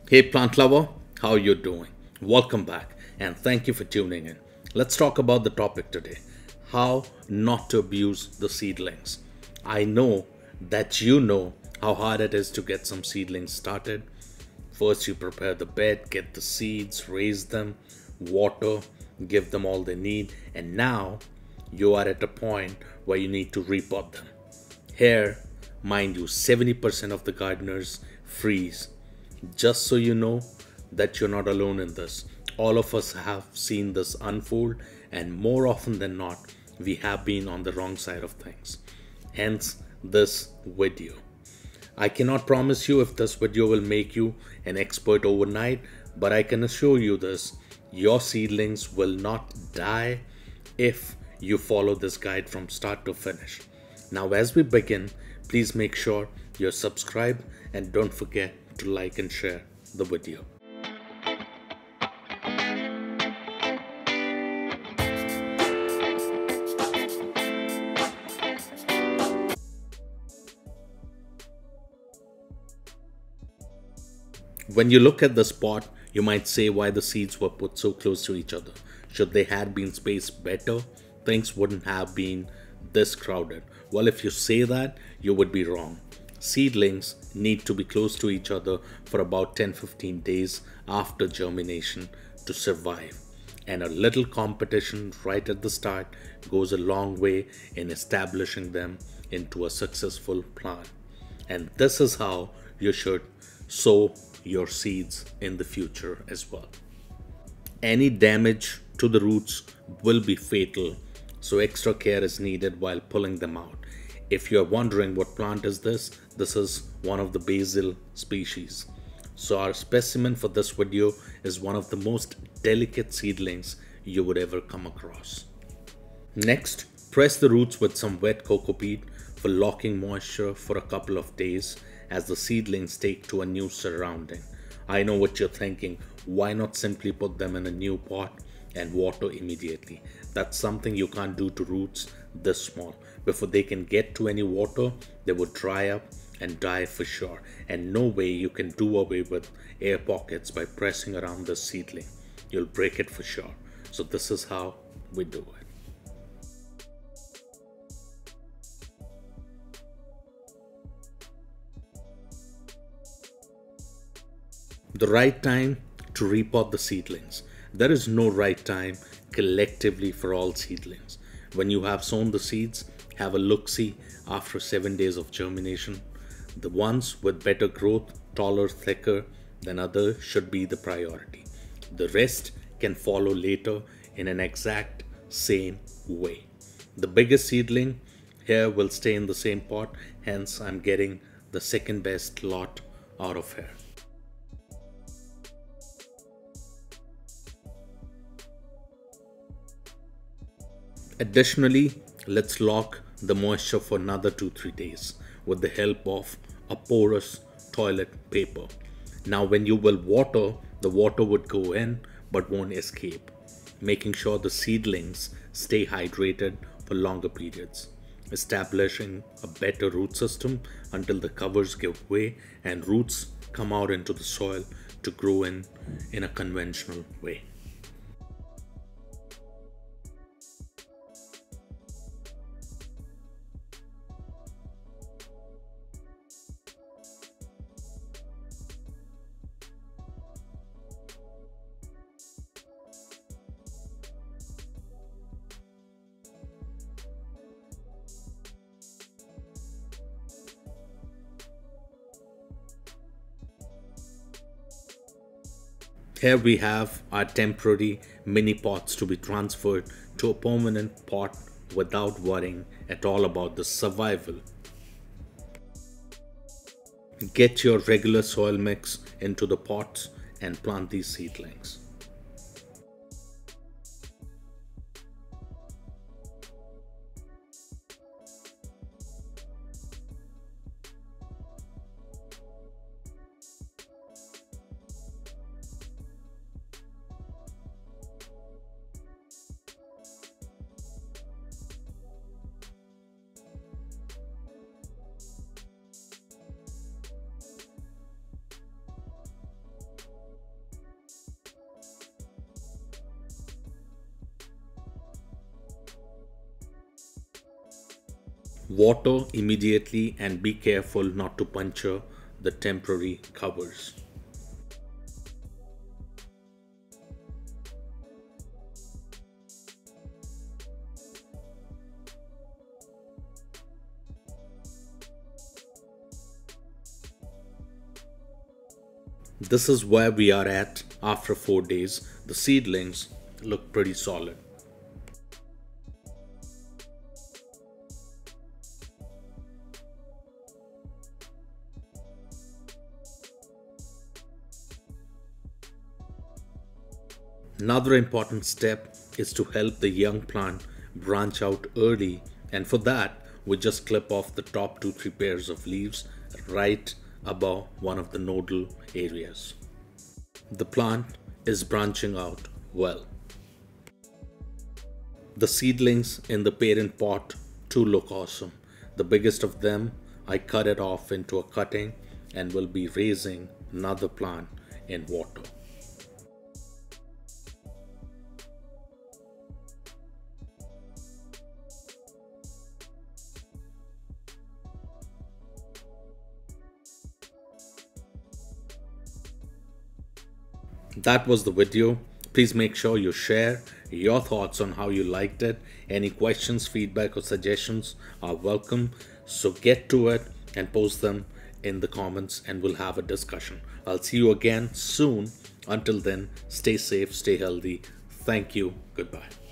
Hey plant lover, how you doing? Welcome back and thank you for tuning in. Let's talk about the topic today. How not to abuse the seedlings. I know that you know how hard it is to get some seedlings started. First you prepare the bed, get the seeds, raise them, water, give them all they need, and now you are at a point where you need to repot them. Here, mind you, 70% of the gardeners freeze. Just so you know that you're not alone in this. All of us have seen this unfold, and more often than not, we have been on the wrong side of things. Hence, this video. I cannot promise you if this video will make you an expert overnight, but I can assure you this, your seedlings will not die if you follow this guide from start to finish. Now as we begin, please make sure you're subscribed and don't forget to like and share the video. When you look at the spot, you might say why the seeds were put so close to each other. Should they had been spaced better, things wouldn't have been this crowded. Well, if you say that, you would be wrong. Seedlings need to be close to each other for about 10-15 days after germination to survive. And a little competition right at the start goes a long way in establishing them into a successful plant. And this is how you should sow your seeds in the future as well. Any damage to the roots will be fatal, so extra care is needed while pulling them out. If you are wondering what plant is this is one of the basil species. So our specimen for this video is one of the most delicate seedlings you would ever come across. Next, press the roots with some wet coco peat for locking moisture for a couple of days as the seedlings take to a new surrounding. I know what you're thinking, why not simply put them in a new pot and water immediately? That's something you can't do to roots this small. Before they can get to any water, they would dry up and die for sure. And no way you can do away with air pockets by pressing around the seedling. You'll break it for sure. So this is how we do it. The right time to repot the seedlings. There is no right time collectively for all seedlings. When you have sown the seeds, have a look-see after 7 days of germination. The ones with better growth, taller, thicker than others should be the priority. The rest can follow later in an exact same way. The biggest seedling here will stay in the same pot, hence I'm getting the second best lot out of here. Additionally, let's lock the moisture for another 2-3 days with the help of a porous toilet paper. Now when you will water, the water would go in but won't escape, making sure the seedlings stay hydrated for longer periods, establishing a better root system until the covers give way and roots come out into the soil to grow in a conventional way. Here we have our temporary mini pots to be transferred to a permanent pot without worrying at all about the survival. Get your regular soil mix into the pots and plant these seedlings. Water immediately and be careful not to puncture the temporary covers. This is where we are at after 4 days. The seedlings look pretty solid. Another important step is to help the young plant branch out early, and for that we just clip off the top 2-3 pairs of leaves right above one of the nodal areas. The plant is branching out well. The seedlings in the parent pot too look awesome. The biggest of them, I cut it off into a cutting and will be raising another plant in water. That was the video. Please make sure you share your thoughts on how you liked it. Any questions, feedback or suggestions are welcome. So get to it and post them in the comments and we'll have a discussion. I'll see you again soon. Until then, stay safe, stay healthy. Thank you. Goodbye.